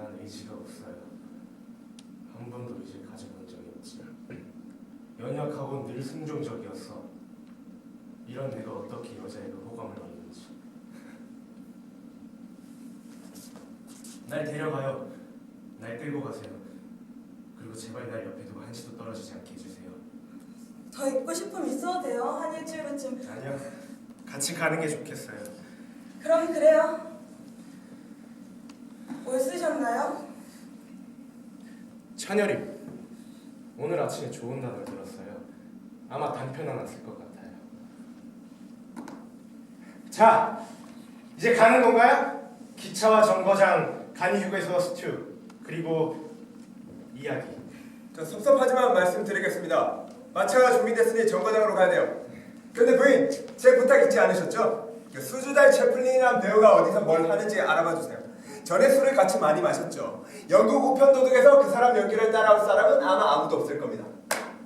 난 의지가 없어요. 한 번도 의지를 가져본 적이 없지. 연약하고 늘 순종적이었어. 이런 내가 어떻게 여자에게 호감을 얻는지. 날 데려가요. 날 끌고 가세요. 그리고 제발 날 옆에 두고 한시도 떨어지지 않게 해주세요. 더 있고 싶으면 있어도 돼요. 한 일주일쯤. 아니요. 같이 가는 게 좋겠어요. 그럼 그래요. 뭘 쓰셨나요? 찬열이 오늘 아침에 좋은 단어를 들었어요. 아마 단편 하나 쓸 것 같아요. 자, 이제 가는 건가요? 기차와 정거장, 간휴게소 스튜, 그리고 이야기. 저 섭섭하지만 말씀드리겠습니다. 마차가 준비됐으니 정거장으로 가야 돼요. 근데 부인, 제 부탁 잊지 않으셨죠? 그 수주달 채플린이라는 배우가 어디서 뭘 하는지 알아봐 주세요. 전에 술을 같이 많이 마셨죠. 영국 우편도둑에서 그 사람 연기를 따라올 사람은 아마 아무도 없을 겁니다.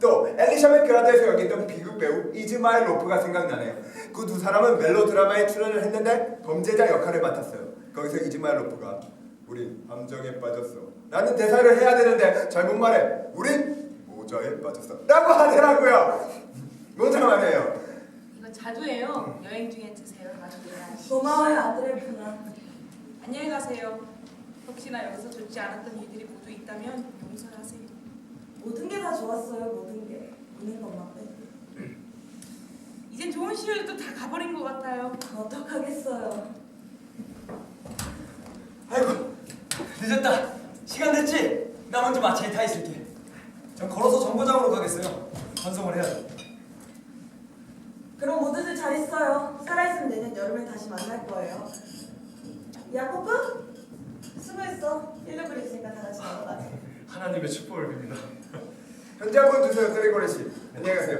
또 엘리샤벳 그라드에서 연기했던 비극 배우 이즈마엘 로프가 생각나네요. 그 두 사람은 멜로드라마에 출연을 했는데 범죄자 역할을 맡았어요. 거기서 이즈마엘 로프가 "우린 함정에 빠졌어" 라는 대사를 해야 되는데 잘못 말해 "우린 모자에 빠졌어" 라고 하더라고요. 모자 말이에요. 이거 자주 해요. 여행 중에 드세요. 나중에. 고마워요, 아들애구나. 안녕히 가세요. 혹시나 여기서 좋지 않았던 일들이 모두 있다면 용서하세요. 모든 게 다 좋았어요, 모든 게. 있는 것만 빼고. 이젠 좋은 시절도 다 가버린 것 같아요. 어떡하겠어요. 아이고 늦었다. 시간 됐지? 나 먼저 마차에 타 있을게. 전 걸어서 정거장으로 가겠어요. 환송을 해야죠. 그럼 모두들 잘 있어요. 살아있으면 내년 여름에 다시 만날 거예요. 야코브? 수고했어. 1렙을 있으니까 다 같이 넘어가자. 하나님의 축복을 빕니다. 현재 한번 주세요, 그리고리 씨. 안녕히 가세요.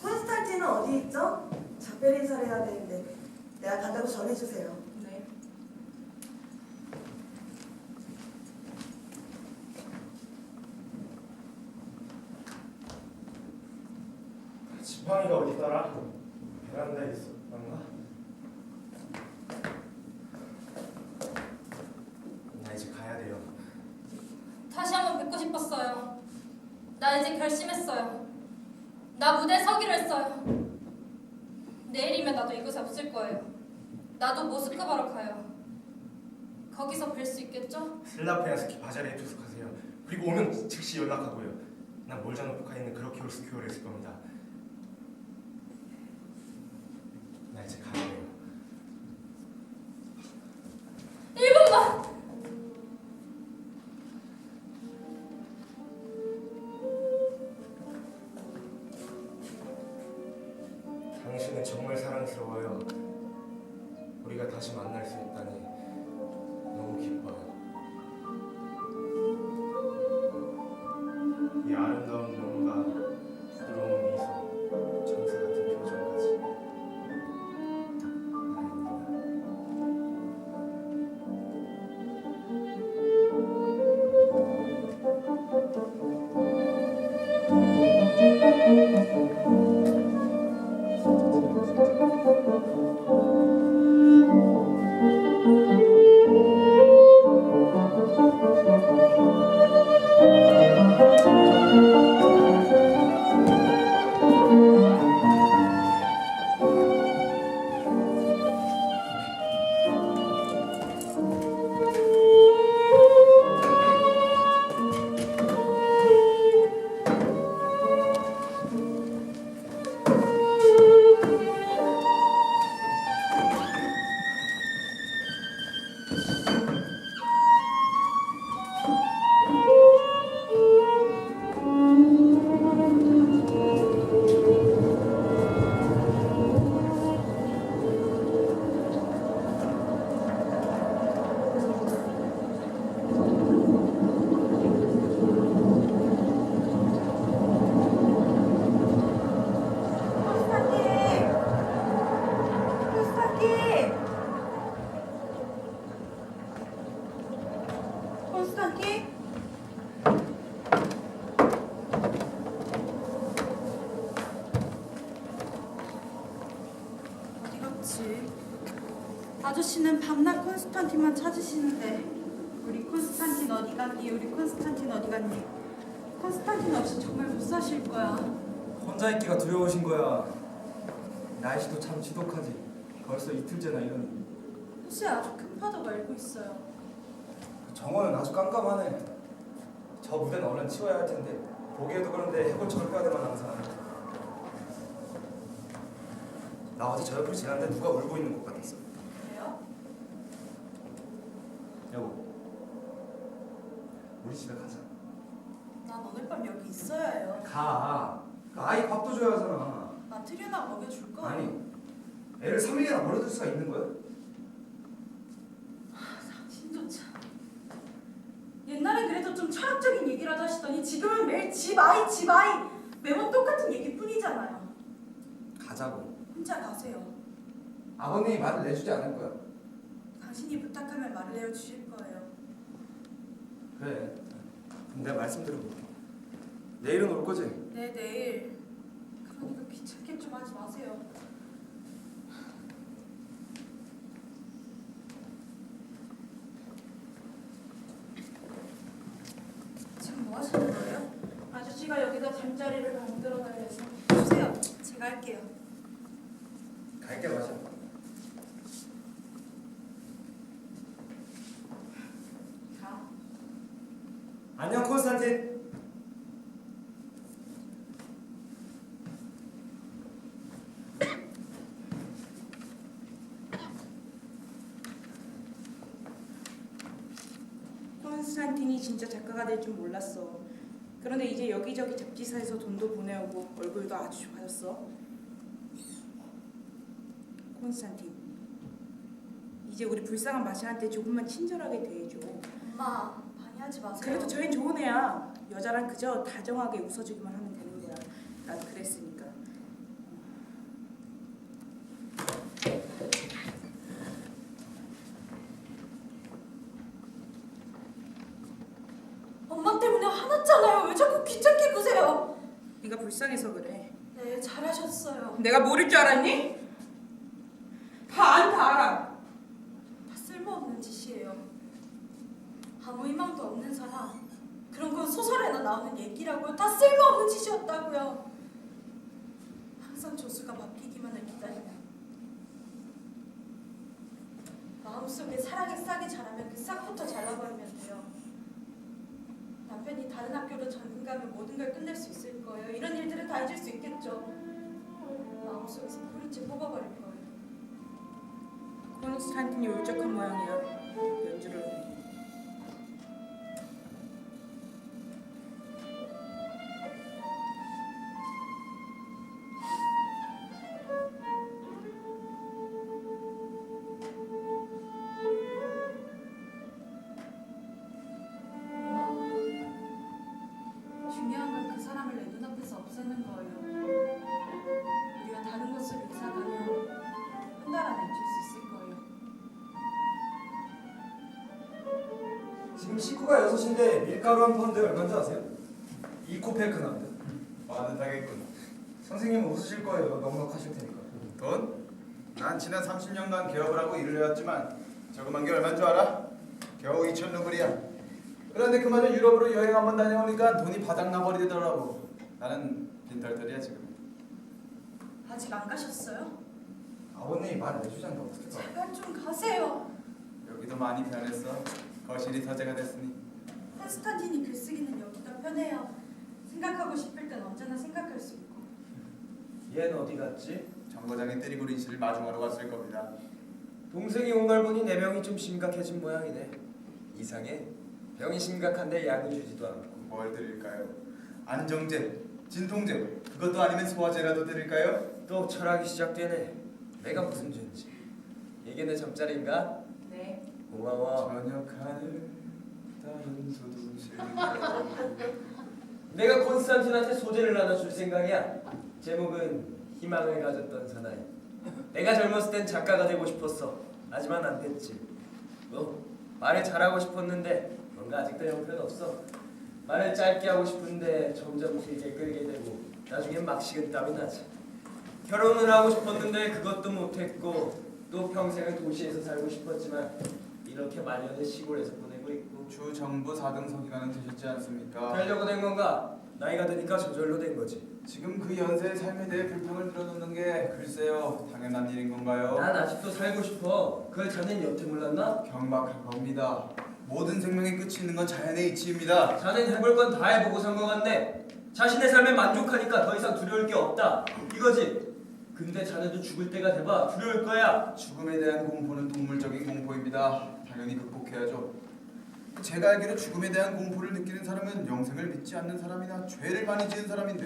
콘스탄티는 어디 있죠? 작별 인사를 해야 되는데 내가 간다고 전해주세요. 네. 지팡이가 어디 있더라? 베란다에 있었던가? 나 이제 가야 돼요. 다시 한번 뵙고 싶었어요. 나 이제 결심했어요. 나 무대에 서기로 했어요. 내일이면 나도 이곳에 없을 거예요. 나도 모스크바로 가요. 거기서 뵐 수 있겠죠? 슬라페아스키 바자리에 투숙하세요. 그리고 오면 즉시 연락하고요. 난 몰자노프카에 있는 그로키올스큐어에 있을 겁니다. 나 이제 가야 돼요. 1분만! 당신은 정말 사랑스러워요. 우리가 다시 만날 수 있다니 너무 기뻐요. 이 아름다운 눈과 부드러운 미소, 천사 같은 표정까지. 콘스탄티? 어디 갔지? 아저씨는 밤낮 콘스탄티만 찾으시는데 우리 콘스탄티 콘스탄틴 어디 갔니? 우리 콘스탄틴 어디 갔니? 콘스탄틴 없이 정말 못 사실 거야. 혼자 있기가 두려우신 거야. 날씨도 참 지독하지. 벌써 이틀째나 이러니. 호수에 아주 큰 파도가 일고 있어요. 정원은 아주 깜깜하네. 저 무대는 얼른 치워야 할 텐데 보기에도 그런데 해골처럼 뼈대만 항상. 나 어제 저 옆을 지났는데 누가 울고 있는 것 같았어. 그래요? 여보, 우리 집에 가자. 난 오늘 밤 여기 있어야 해요. 가. 아이 밥도 줘야 하잖아. 마트리나 먹여줄 거. 아니, 애를 3일이나 버려둘 수가 있는 거야? 당신도 참. 옛날엔 그래도 좀 철학적인 얘기라도 하시더니 지금은 매일 집 아이 매번 똑같은 얘기뿐이잖아요. 가자고. 혼자 가세요. 아버님이 말을 내주지 않을 거야. 당신이 부탁하면 말을 내어주실 거예요. 그래. 그럼 내가 말씀드려볼게. 내일은 올 거지? 네, 내일. 그러니까 귀찮게 좀 하지 마세요. 지금 뭐 하시는 거예요? 아저씨가 여기다 잠자리를 만들어 달래서. 주세요. 제가 할게요. 갈게 마셔. 가. 안녕 콘스탄틴. 콘스탄틴이 진짜 작가가 될 줄 몰랐어. 그런데 이제 여기저기 잡지사에서 돈도 보내오고 얼굴도 아주 좋아졌어. 콘스탄틴, 이제 우리 불쌍한 마샤한테 조금만 친절하게 대해줘. 엄마, 방해하지 마세요. 그래도 저흰 좋은 애야. 여자란 그저 다정하게 웃어주기만 하면 되는 거야. 나도 그랬으니까. 엄마 때문에 화났잖아요. 왜 자꾸 귀찮게 구세요? 네가 불쌍해서 그래. 네, 잘하셨어요. 내가 모를 줄 알았니? 다 알아. 다 쓸모없는 짓이에요. 아무 희망도 없는 사람. 그런 건 소설에나 나오는 얘기라고요. 다 쓸모없는 짓이었다고요. 항상 조수가 바뀌기만을 기다리며 마음속에 사랑의 싹이 자라면 그 싹부터 잘라버리면 돼요. 남편이 다른 학교로 전금 가면 모든 걸 끝낼 수 있을 거예요. 이런 일들은 다 잊을 수 있겠죠. 마음속에서 뿌리째 뽑아버릴 거예요. 콘스탄틴이 울적한 모양이야. 연주를 해. 중요한 건 그 사람을 내 눈앞에서 없애는 거예요. 우리가 다른 곳으로 이사 가면 한 달 안에 잊을 수 있을 거예요. 지금 식구가 6인데 밀가루 한 펀드 얼마인지 아세요? 2코페크 납니다. 빠듯하겠군. 선생님은 웃으실 거예요. 넉넉하실 테니까. 돈? 난 지난 30년간 개업을 하고 일을 해왔지만 저금한 게 얼마인 줄 알아? 겨우 2,000루블이야. 그런데 그마저 유럽으로 여행 한번 다녀오니까 돈이 바닥나 버리더라고. 나는 빈털털이야 지금. 아직 안 가셨어요? 아버님이 말을 내주자는데 어떻게 가? 제발 좀 가세요. 여기도 많이 변했어. 거실이 서재가 됐으니. 콘스탄틴이 글쓰기는 여기가 편해요. 생각하고 싶을 땐 언제나 생각할 수 있고. 얘는 어디 갔지? 정거장에 때리고 린씨를 마중하러 갔을 겁니다. 동생이 온 걸 보니 내 병이 좀 심각해진 모양이네. 이상해. 병이 심각한데 약을 주지도 않고. 뭘 드릴까요? 안정제, 진통제, 그것도 아니면 소화제라도 드릴까요? 또 철학이 시작되네. 내가 무슨 죄인지. 이게 내 잠자리인가? 네. 고마워. 저녁 하늘 다른 소도실. 내가 콘스탄틴한테 소재를 하나 줄 생각이야. 제목은 희망을 가졌던 사나이. 내가 젊었을 땐 작가가 되고 싶었어. 하지만 안 됐지. 뭐 말을 잘하고 싶었는데 뭔가 아직도 형편없어. 말을 짧게 하고 싶은데 점점 길게 끌게 되고 나중엔 막 식은땀이 나지. 결혼을 하고 싶었는데 그것도 못했고 또 평생을 도시에서 살고 싶었지만 이렇게 말년을 시골에서 보내고 쓰고 있고. 주 정부 4등석 기간은 되셨지 않습니까? 되려고 된 건가? 나이가 드니까 저절로 된 거지. 지금 그 연세의 삶에 대해 불평을 들어놓는 게 글쎄요 당연한 일인 건가요? 난 아직도 살고 싶어. 그걸 자넨 여태 몰랐나? 경박한 겁니다. 모든 생명의 끝이 있는 건 자연의 이치입니다. 자넨 해볼 건 다 해보고 산 거 같네. 자신의 삶에 만족하니까 더 이상 두려울 게 없다. 이거지. 근데 자네도 죽을 때가 돼봐 두려울 거야. 죽음에 대한 공포는 동물적인 공포입니다. 당연히 극복해야죠. 제가 알기로 죽음에 대한 공포를 느끼는 사람은 영생을 믿지 않는 사람이나 죄를 많이 지은 사람인데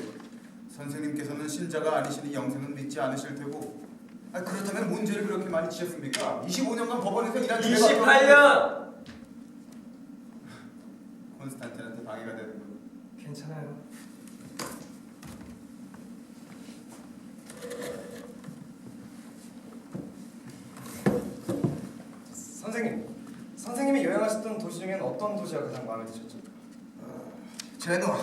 선생님께서는 신자가 아니시니 영생은 믿지 않으실 테고 그렇다면 뭔 죄를 그렇게 많이 지셨습니까? 25년간 법원에서 일한 죄가 28년! 콘스탄틴한테 방해가 되는군. 괜찮아요. 선생님이 여행하셨던 도시 중에는 어떤 도시가 가장 마음에 드셨죠? 제노아.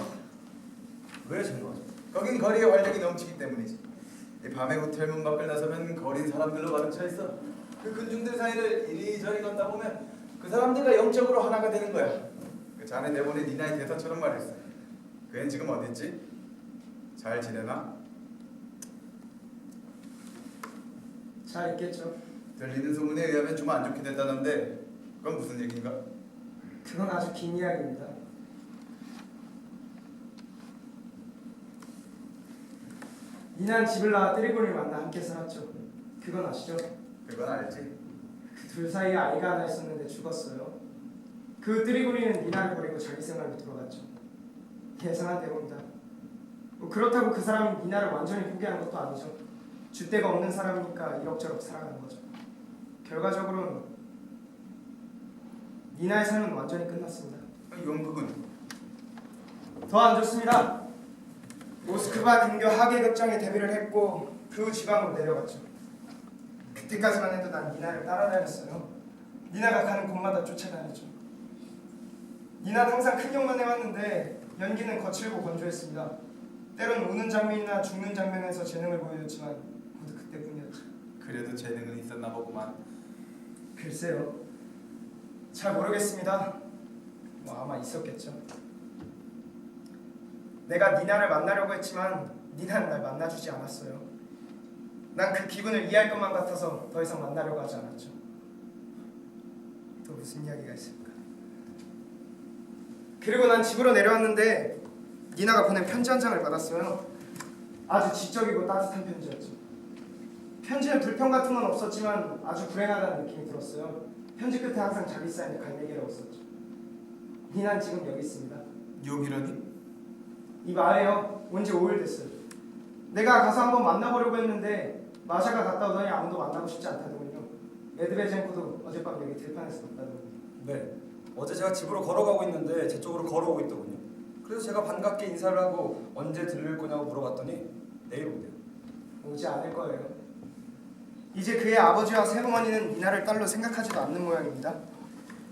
왜 제노아죠? 거긴 거리에 활력이 넘치기 때문이지. 이 밤에 호텔 문 밖을 나서면 거린 사람들로 가득 차 있어. 그 군중들 사이를 이리저리 걷다 보면 그 사람들과 영적으로 하나가 되는 거야. 그 자네 내보낸 니나의 대사처럼 말했어. 그 앤 지금 어디 있지? 잘 지내나? 잘 있겠죠. 들리는 소문에 의하면 좀 안 좋게 됐다던데 그건 무슨 얘기인가? 그건 아주 긴 이야기입니다. 니난 집을 나와 뜨리고를 만나 함께 살았죠. 그건 아시죠? 그건 알지. 그 둘 사이에 아이가 하나 있었는데 죽었어요. 그 뜨리고리는 니나를 버리고 자기 생활로 돌아갔죠. 예상한 대로입니다. 뭐 그렇다고 그 사람이 니나를 완전히 포기한 것도 아니죠. 줏대가 없는 사람이니까 이럭저럭 살아가는 거죠. 결과적으로는 니나의 삶은 완전히 끝났습니다. 용극은? 더 안 좋습니다. 모스크바 근교 하계 극장에 데뷔를 했고 그 후 지방으로 내려갔죠. 그때까지만 해도 난 니나를 따라다녔어요. 니나가 가는 곳마다 쫓아다녔죠. 니나는 항상 큰 역만 해왔는데 연기는 거칠고 건조했습니다. 때론 우는 장면이나 죽는 장면에서 재능을 보여줬지만 모두 그때뿐이었죠. 그래도 재능은 있었나 보구만. 글쎄요. 잘 모르겠습니다. 뭐 아마 있었겠죠. 내가 니나를 만나려고 했지만 니나는 날 만나주지 않았어요. 난 그 기분을 이해할 것만 같아서 더 이상 만나려고 하지 않았죠. 또 무슨 이야기가 있을까? 그리고 난 집으로 내려왔는데 니나가 보낸 편지 한 장을 받았어요. 아주 지적이고 따뜻한 편지였죠. 편지는 불평 같은 건 없었지만 아주 불행하다는 느낌이 들었어요. 편지 끝에 항상 자기 사인의 갈매기라고 썼죠. 니난 지금 여기 있습니다. 여기라니? 이 마을에요. 온 지 5일 됐어요. 내가 가서 한번 만나보려고 했는데 마샤가 갔다 오더니 아무도 만나고 싶지 않다더군요. 메드베젠코도 어젯밤 여기 들판에서 봤다더군요. 네. 어제 제가 집으로 걸어가고 있는데 제 쪽으로 걸어오고 있더군요. 그래서 제가 반갑게 인사를 하고 언제 들릴 거냐고 물어봤더니 내일 온대요. 오지 않을 거예요. 이제 그의 아버지와 새어머니는 니나를 딸로 생각하지도 않는 모양입니다.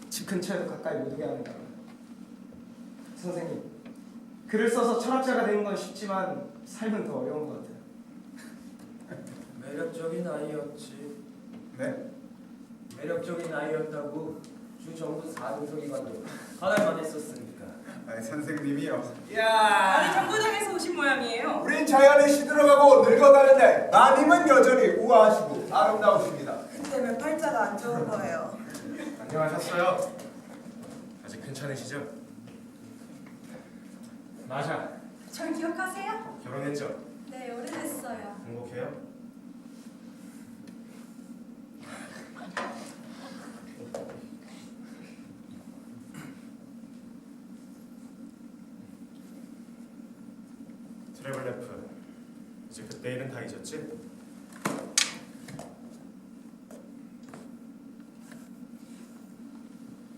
집 근처에도 가까이 못 오게 하는 거예요. 선생님, 글을 써서 철학자가 되는 건 쉽지만 삶은 더 어려운 것 같아요. 매력적인 아이였지. 네? 매력적인 아이였다고. 주 정부 4등석이관도 한 알만 했었으니까. 아니 선생님이요. 아니 정거장에서 오신 모양이에요. 우린 자연에 시들어가고 늙어가는데 마님은 여전히 우아하시고 아름다우십니다. 그 때문에 팔자가 안 좋은 거예요. 안녕하셨어요. 아직 괜찮으시죠? 마샤, 절 기억하세요? 결혼했죠? 네, 오래됐어요. 행복해요? 트래블레프, 이제 그때 일은 다 잊었지?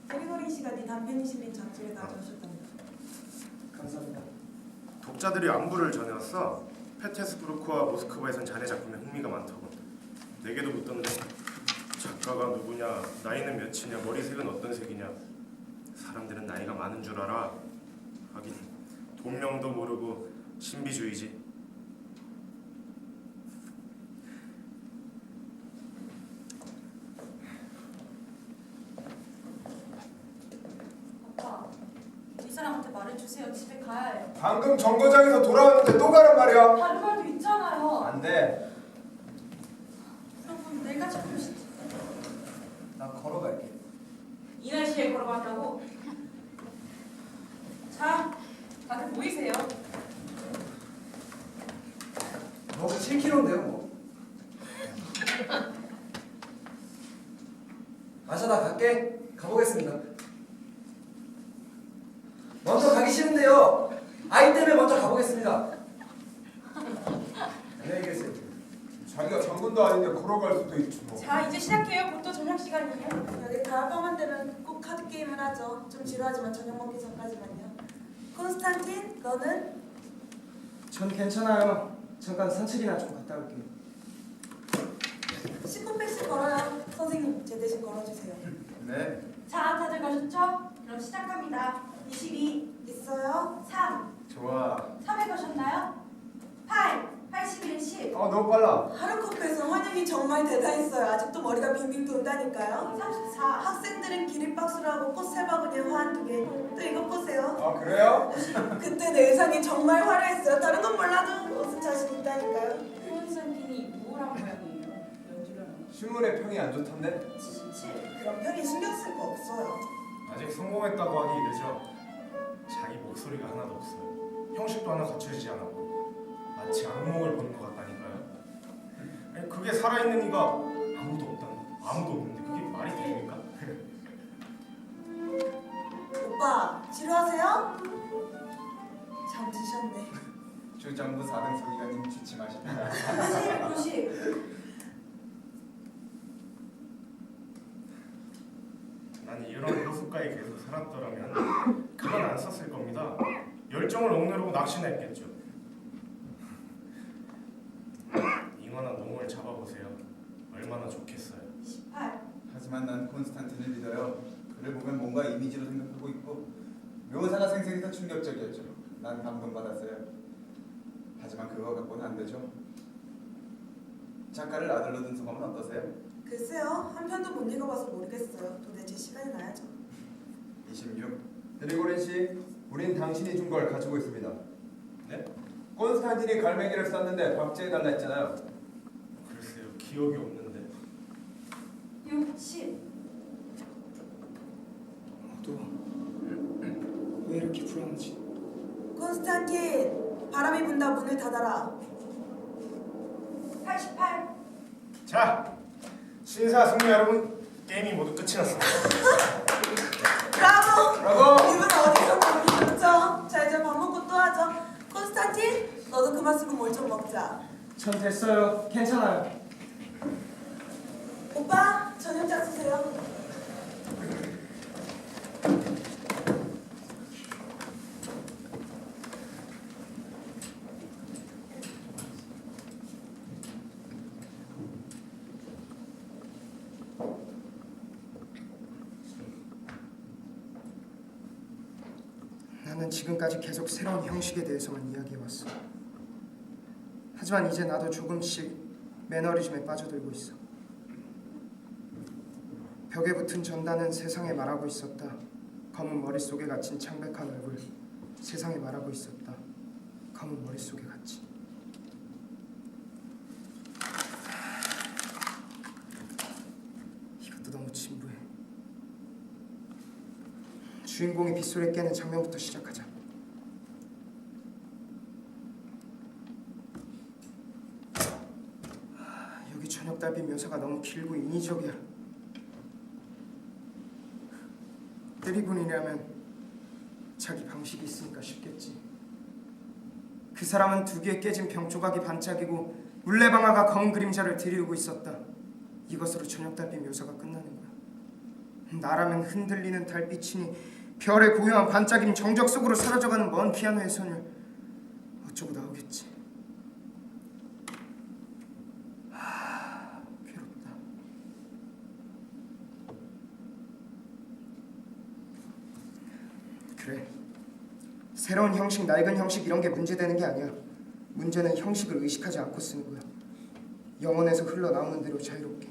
트리거린 씨가 네 단편이 실린 잡지를 가져오셨답니다. 감사합니다. 독자들이 안부를 전해왔어. 페테스부르크와 모스크바에선 자네 작품에 흥미가 많다고. 내게도 묻던데 작가가 누구냐, 나이는 몇이냐, 머리색은 어떤 색이냐. 사람들은 나이가 많은 줄 알아. 하긴 본명도 모르고 신비주의지. 오빠, 이 사람한테 말해주세요. 집에 가야 해요. 방금 정거장에서 돌아왔는데 또 가란 말이야. 다른 말도 있잖아요. 안 돼. 그럼 내가 잡으시지. 나 걸어갈게. 이 날씨에 걸어간다고? 자, 다들 모이세요. 뭐 7km인데요 뭐. 아자 나 갈게. 가보겠습니다. 먼저 가기 싫은데요. 아이 때문에 먼저 가보겠습니다. 안녕히 계세요. 자기가 장군도 아닌데 걸어갈 수도 있지 뭐. 자, 이제 시작해요. 곧 또 저녁 시간이에요. 여기 다음번만 되면 꼭 카드 게임을 하죠. 좀 지루하지만 저녁 먹기 전까지만요. 콘스탄틴, 너는? 전 괜찮아요. 잠깐 산책이나 좀 갔다 올게요. 10분씩 걸어요. 선생님, 제 대신 걸어주세요. 네. 자, 다들 가셨죠? 그럼 시작합니다. 22, 있어요? 3, 좋아. 3에 가셨나요? 8, 81, 10, 너무 빨라. 하루코프에서 환영이 정말 대단했어요. 아직도 머리가 빙빙 돈다니까요. 34, 학생들은 기립박수를 하고 꽃 3바구니에 화 2개. 또 이것 보세요. 아 그래요? 그때 내 의상이 정말 화려했어요. 다른 건 몰라도 옷은 자신 있다니까요. 콘스탄틴이 우울한 모양이에요. 연주를 하는 거. 신문의 평이 안 좋던데? 77, 그런 편이 신경 쓸 거 없어요. 아직 성공했다고 하기 늦어. 자기 목소리가 하나도 없어요. 형식도 하나 갖춰지지 않았고 마치 악몽을 보는 것 같다니까요. 아니 그게 살아있는 이가 아무도 없는데 그게 말이 됩니까? 오빠, 지루하세요? 잠드셨네. 주정부 4등 서기관님 취침하십니다. 90, 난 이런 호숫가에 계속 살았더라면 글은 안 썼을 겁니다. 열정을 억누르고 낚시나 했겠죠. 잉어나 농을 잡아보세요. 얼마나 좋겠어요. 18, 하지만 난 콘스탄틴을 믿어요. 그를 보면 뭔가 이미지로 생각하고 있고 묘사가 생생해서 충격적이었죠. 난 감동받았어요. 하지만 그거 갖고는 안 되죠. 작가를 아들로 둔 소감은 어떠세요? 글쎄요, 한 편도 못 읽어봐서 모르겠어요. 도대체 시간이 나야죠. 26. 드리고린 씨, 우린 당신이 준 걸 가지고 있습니다. 네? 콘스탄틴이 갈매기를 쐈는데 박제해달라 했잖아요. 글쎄요. 기억이 없는데. 60, 왜 이렇게 불안하지? 콘스탄틴, 바람이 분다. 문을 닫아라. 88, 자, 신사숙녀 여러분, 게임이 모두 끝이 났습니다. 브라보! 브라보! 이분 어디서 보셨죠? 자, 이제 밥 먹고 또 하죠. 콘스탄틴, 너도 그만 쓰고 뭘 좀 먹자. 전 됐어요. 괜찮아요. 오빠, 저녁 잡수세요. 나는 지금까지 계속 새로운 형식에 대해서만 이야기해왔어. 하지만 이제 나도 조금씩 매너리즘에 빠져들고 있어. 벽에 붙은 전단은 세상에 말하고 있었다. 검은 머릿속에 갇힌 창백한 얼굴, 세상에 말하고 있었다. 검은 머릿속에 갇힌. 이것도 너무 진부해. 주인공이 빗소리에 깨는 장면부터 시작하자. 여기 저녁 달빛 묘사가 너무 길고 인위적이야. 때리군이라면 자기 방식이 있으니까 쉽겠지. 그 사람은 두 개의 깨진 병 조각이 반짝이고 물레방아가 검은 그림자를 들이우고 있었다. 이것으로 저녁 달빛 묘사가 끝나는 거야. 나라면 흔들리는 달빛이니 별의 고요한 반짝임 정적 속으로 사라져가는 먼 피아노의 선율 어쩌고 나오겠지. 괴롭다. 그래, 새로운 형식, 낡은 형식 이런 게 문제되는 게 아니야. 문제는 형식을 의식하지 않고 쓰는 거야. 영혼에서 흘러나오는 대로 자유롭게.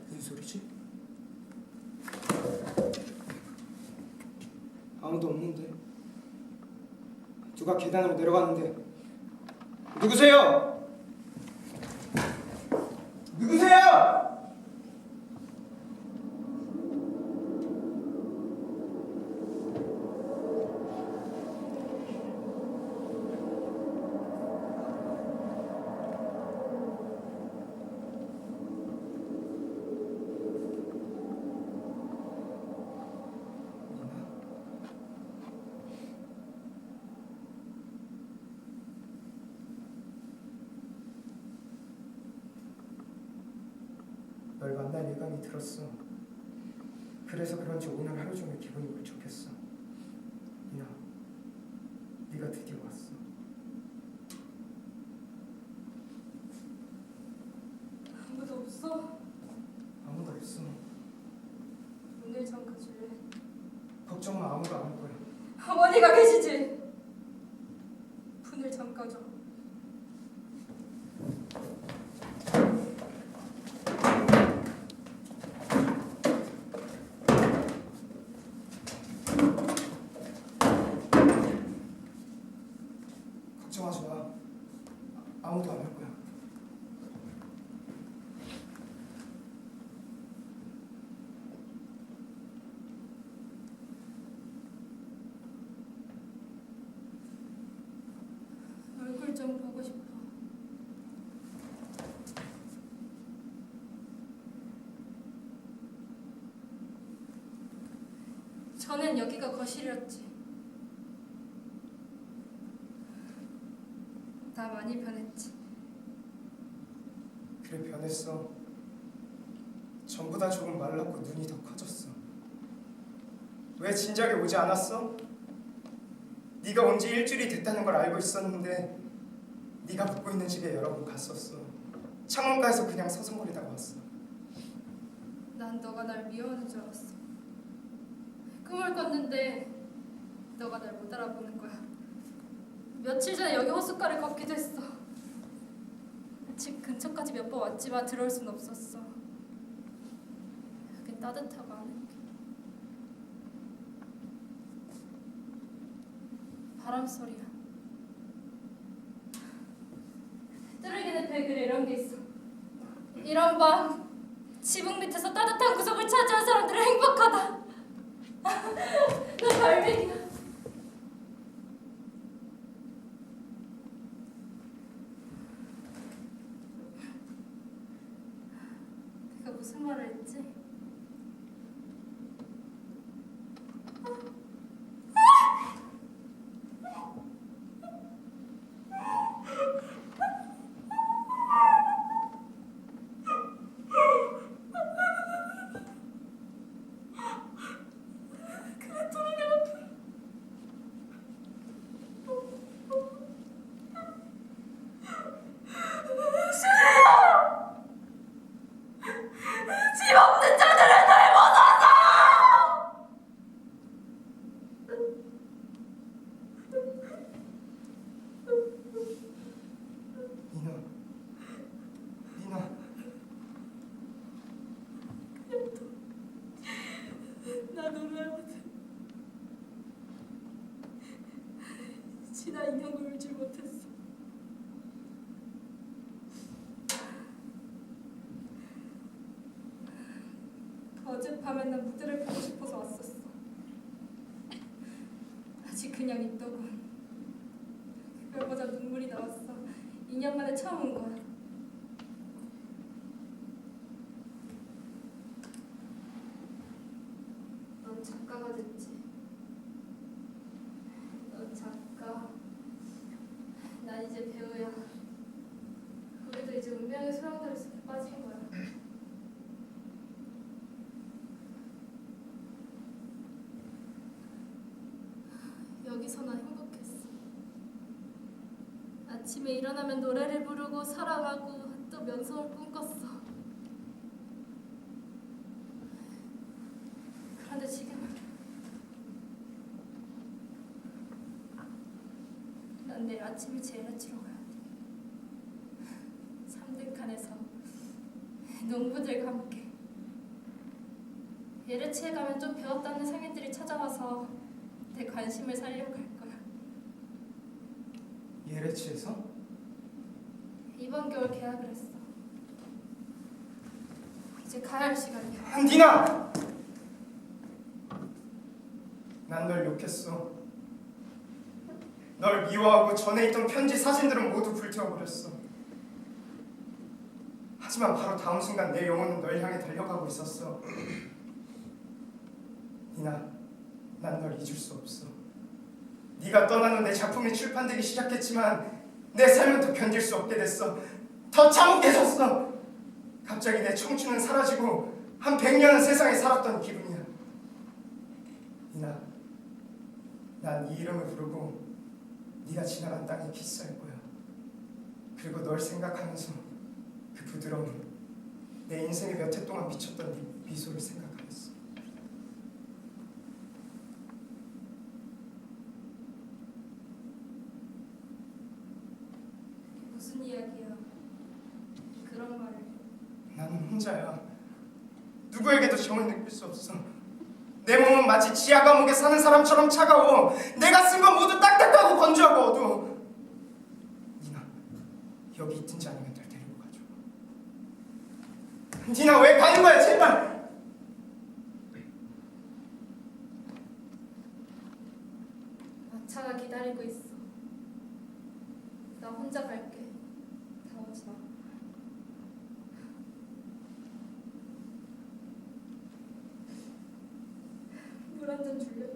무슨 소리지? 아무도 없는데. 누가 계단으로 내려가는데. 누구세요? 누구세요? 널 만날 예감이 들었어. 그래서 그런지 오늘 하루 종일 기분이 울적했어. 이나, 네가 드디어 왔어. 아무도 없어? 아무도 없어. 문을 잠가줄래? 걱정 마, 아무도 안 올 거야. 어머니가 계시지? 문을 잠가줘. 걱정하지 마. 아무도 안 올 거야. 얼굴 좀 보고 싶어. 전엔 여기가 거실이었지. 나 많이 변했지. 그래, 변했어. 전부 다 조금 말랐고 눈이 더 커졌어. 왜 진작에 오지 않았어? 네가 온 지 일주일이 됐다는 걸 알고 있었는데 네가 묵고 있는 집에 여러 번 갔었어. 창원가에서 그냥 서성거리다가 왔어. 난 너가 날 미워하는 줄 알았어. 꿈을 꿨는데 너가 날 못 알아보는 거야. 며칠 전에 여기 호숫가를 걷기도 했어. 집 근처까지 몇 번 왔지만 들어올 순 없었어. 여긴 따뜻하고 아늑해. 바람 소리야. 뚜르기는 배 글에 이런 게 있어. 이런 밤 지붕 밑에서 따뜻한 구석을 차지한 사람들은 행복하다. 너 별명이야. 내가 무슨 말을 했지? 집 없는 자들을 닮아서 니나, 니나. 나 놀라거든. 지난 2년 울지 못했어. 어젯밤에 난 무대를 보고 싶어서 왔었어. 아직 그냥 있더군. 그걸보다 눈물이 나왔어. 2년 만에 처음 온 거야. 넌 작가가 됐지. 넌 작가. 난 이제 배우야. 우리도 이제 운명의 소용돌이 속에 빠진 거야. 여기서 난 행복했어. 아침에 일어나면 노래를 부르고 사랑하고 또 면성을 꿈꿨어. 그런데 지금은 난 내일 아침 일찍 예를 치러 가야 돼. 3등 칸에서 농부들과 함께. 예를 치에 가면 좀 배웠다는 상인들이 찾아와서 내 관심을 살려고 할 거야. 예레치에서? 이번 겨울 계약을 했어. 이제 가야 할 시간이야. 니나! 난 널 욕했어. 널 미워하고 전에 있던 편지 사진들은 모두 불태워버렸어. 하지만 바로 다음 순간 내 영혼은 널 향해 달려가고 있었어. 니나, 난 널 잊을 수 없어. 네가 떠난 후 내 작품이 출판되기 시작했지만 내 삶은 더 견딜 수 없게 됐어. 더 참혹해졌어. 갑자기 내 청춘은 사라지고 한 100년은 세상에 살았던 기분이야. 니나, 난 네 이름을 부르고 네가 지나간 땅에 키스할 거야. 그리고 널 생각하면서 그 부드러운 내 인생에 몇 해 동안 비쳤던 네 미소를 생각하겠어. 무슨 이야기야? 그런 말을. 나는 혼자야. 누구에게도 정을 느낄 수 없어. 내 몸은 마치 지하 감옥에 사는 사람처럼 차가워. 내가 쓴 건 모두 딱딱하고 건조하고 어두워. 니나, 여기 있든지 아니면 널 데리고 가줘. 니나, 왜 가는 거야, 제발. 마차가 기다리고 있어. 나 혼자 갈게. 다 오지 마. 물 한 잔 줄래?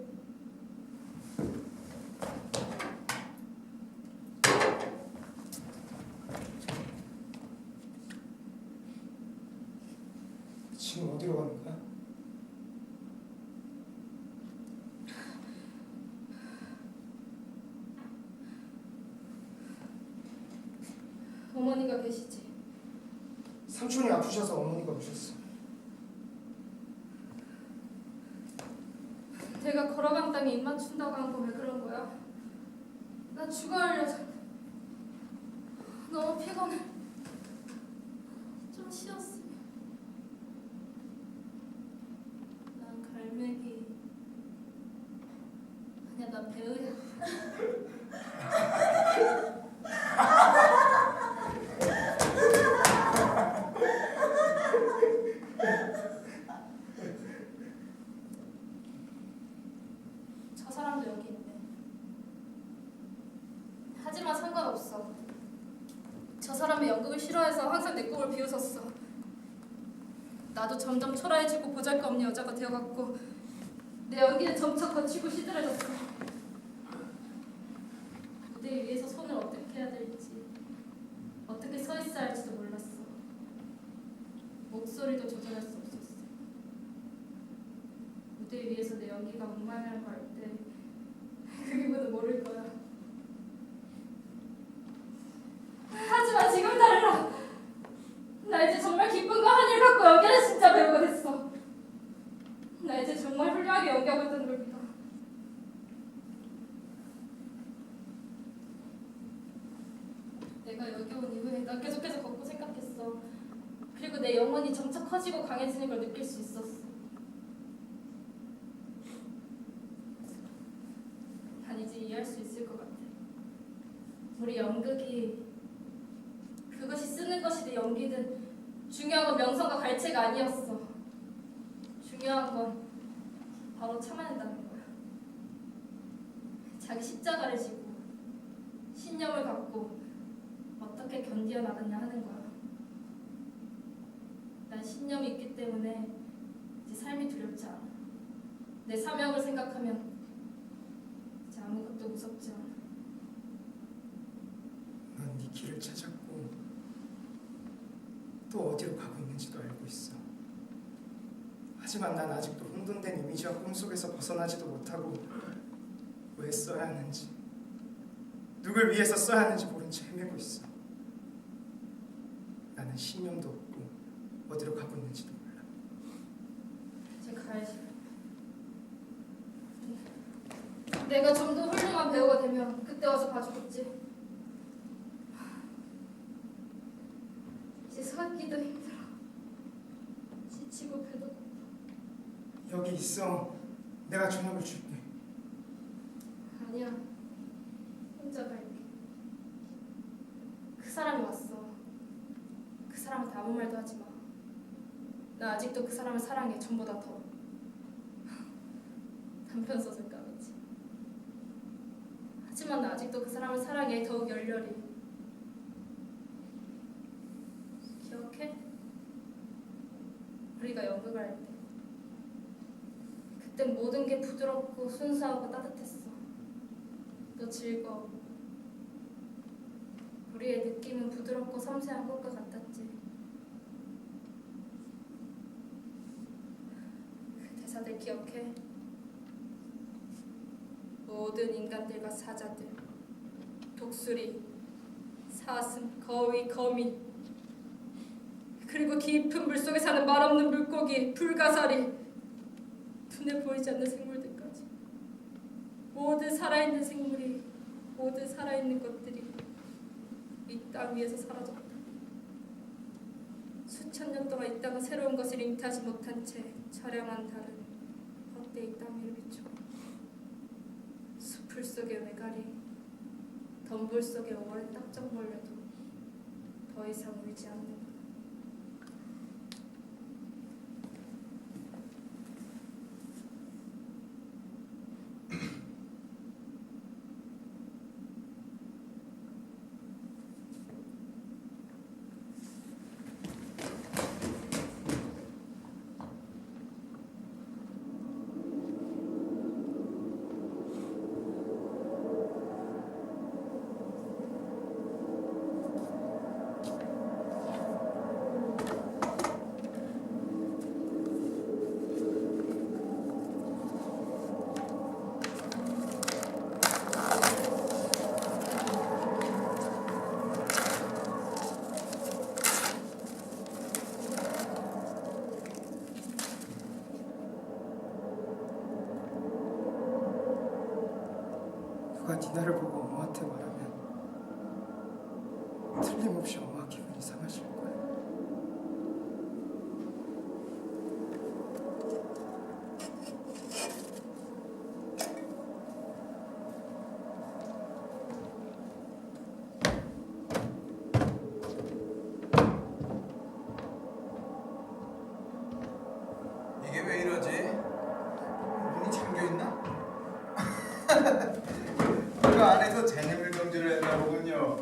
지금 어디로 가는 거야? 어머니가 계시지. 삼촌이 아프셔서 어머니가 오셨어. 내가 걸어간 땅에 입 맞춘다고 한 거 왜 그런 거야? 나 죽어야 할 여자. 너무 피곤해. 좀 쉬었으면. 난 갈매기. 아니야, 나 배우야. 저 사람도 여기 있네. 하지만 상관없어. 저 사람이 연극을 싫어해서 항상 내 꿈을 비웃었어. 나도 점점 초라해지고 보잘것없는 여자가 되어갔고 내 연기는 점차 거치고 시들해졌어. 무대 위에서 손을 어떻게 해야 될지, 어떻게 서 있어야 할지도 몰랐어. 목소리도 조절할 수 없었어. 무대 위에서 내 연기가 엉망이라는 걸 알 때 그 기분은 모를 거야. 하지만 지금 달라. 나 이제 정말 기쁨과 한일 갖고 연기는 진짜 배우가 됐어. 나 이제 정말 훌륭하게 연기하고 있다는 걸 믿어. 내가 여기 온 이후에 나 계속해서 걷고 생각했어. 그리고 내 영혼이 점차 커지고 강해지는 걸 느낄 수 있었어. 난 이제 이해할 수 있을 것 같아. 우리 연극이 그것이 쓰는 것이든 연기든 중요한 건 명성과 갈채가 아니었어. 중요한 건 바로 참아낸다는 거야. 자기 십자가를 지고 신념을 갖고 어떻게 견디어 나갔냐 하는 거야. 난 신념이 있기 때문에 이제 삶이 두렵지 않아. 내 사명을 생각하면 이제 아무것도 무섭지 않아. 넌 네 길을 찾았고 또 어디로 가고 있는지도 알고 있어. 하지만 난 아직도 혼돈된 이미지와 꿈속에서 벗어나지도 못하고 왜 써야 하는지, 누굴 위해서 써야 하는지 모른 채 헤매고 있어. 나는 신념도 없고 어디로 가고 있는지도 몰라. 이제 가야지. 내가 좀 더 훌륭한 배우가 되면 그때 와서 봐주겠지. 이제 서기도 힘들어. 지치고 배도 고파. 여기 있어. 내가 저녁을 줄게. 아니야. 혼자 갈게. 그 사람이 왔어. 그 사람한테 아무 말도 하지 마. 나 아직도 그 사람을 사랑해. 전보다 더. 단편소설감이지. 하지만 나 아직도 그 사람을 사랑해. 더욱 열렬히. 기억해? 우리가 연극을 할 때. 그땐 모든 게 부드럽고 순수하고 따뜻했어. 또 즐거워. 우리의 느낌은 부드럽고 섬세한 꽃과 같았지. 그 대사들 기억해? 모든 인간들과 사자들, 독수리, 사슴, 거위, 거미, 그리고 깊은 물속에 사는 말없는 물고기, 불가사리, 눈에 보이지 않는 생물들까지. 모든 살아있는 생물이, 모든 살아있는 것들이 이 땅 위에서 사라졌다. 수천 년 동안 이 땅은 새로운 것을 잉태하지 못한 채 처량한 달은 헛되이 땅 위를 비춰. 숲풀 속의 외가리, 덤불 속의 오월에 딱정 몰려도 더 이상 울지 않는구나. 누가 니나를 보고 엄마한테 말하면 틀림없이 엄마 기분이 상하실 거야. 이게 왜 이러지? 문이 잠겨있나? 그 안에서 재능을 경주를 했나 보군요.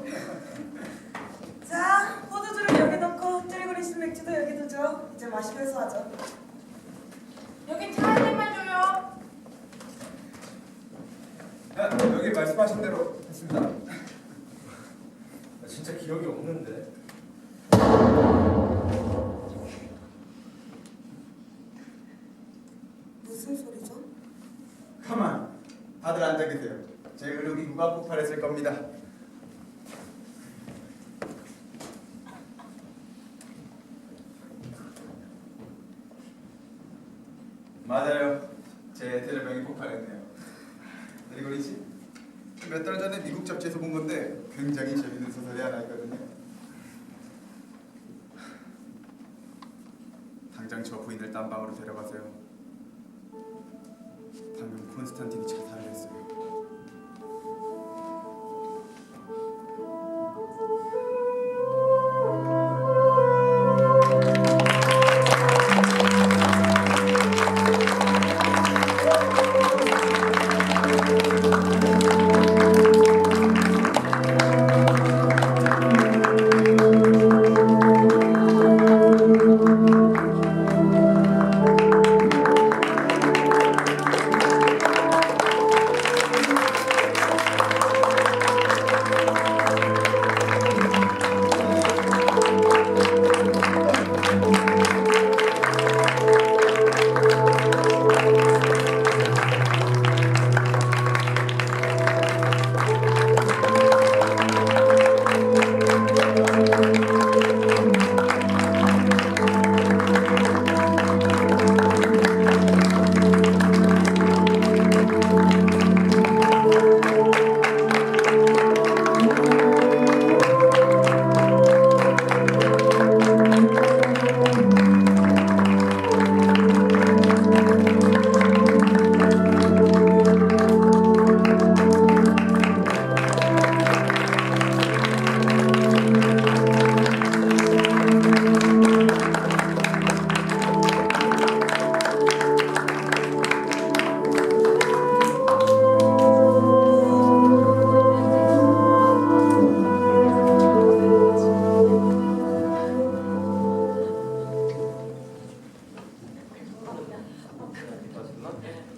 자, 포도주를 여기 넣고 뚜리고 있는 맥주도 여기 두죠. 이제 마시면서 하죠. 여기 차 한 잔만 줘요. 여기 말씀하신 대로 했습니다. 나 진짜 기억이 없는데. 무슨 소리죠? 가만. 다들 앉아 계세요. 제 의료기구가 폭발했을 겁니다. 맞아요. 제 텔레병이 폭발했네요. 그리고 씨, 몇 달 전에 미국 잡지에서 본 건데 굉장히 재밌는 소설이 하나 있거든요. 당장 저 부인을 딴 방으로 데려가세요. 방금 콘스탄틴이 자살을 했어요. 넌